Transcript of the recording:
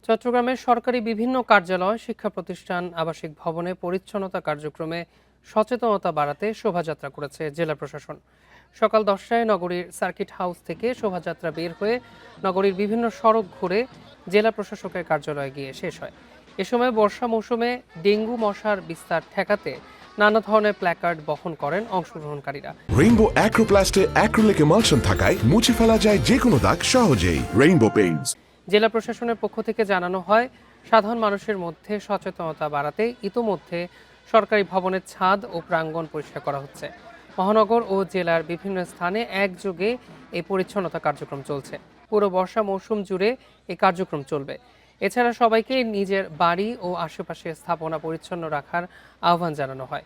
চট্টগ্রামের সরকারি বিভিন্ন কার্যালয়, শিক্ষা প্রতিষ্ঠান, আবাসিক ভবনে পরিচ্ছন্নতা কার্যক্রমে সচেতনতা বাড়াতে শোভাযাত্রা করেছে জেলা প্রশাসন। সকাল 10টায় নগরীর সার্কিট হাউস থেকে শোভাযাত্রা বের হয়ে নগরীর বিভিন্ন সড়ক ঘুরে জেলা প্রশাসকের কার্যালয়ে গিয়ে শেষ হয়। এ সময় বর্ষা মৌসুমে ডেঙ্গু মশার বিস্তার ঠেকাতে নানা ধরনের প্ল্যাকার্ড বহন করেন অংশগ্রহণকারীরা। রেইনবো অ্যাক্রোপ্লাস্টে অ্যাক্রিলিক এমালশন থাকায় মুছে ফেলা যায় যে কোনো দাগ সহজেই। Rainbow Paints. জেলা প্রশাসনের পক্ষ থেকে জানানো হয়, সাধারণ মানুষের মধ্যে সচেতনতা বাড়াতে ইতোমধ্যে সরকারি ভবনের ছাদ ও প্রাঙ্গণ পরিষ্কার করা হচ্ছে। মহানগর ও জেলার বিভিন্ন স্থানে একযোগে এই পরিচ্ছন্নতা কার্যক্রম চলছে। পুরো বর্ষা মৌসুম জুড়ে এই কার্যক্রম চলবে। এছাড়া সবাইকে নিজের বাড়ি ও আশেপাশের স্থাপনা পরিচ্ছন্ন রাখার আহ্বান জানানো হয়।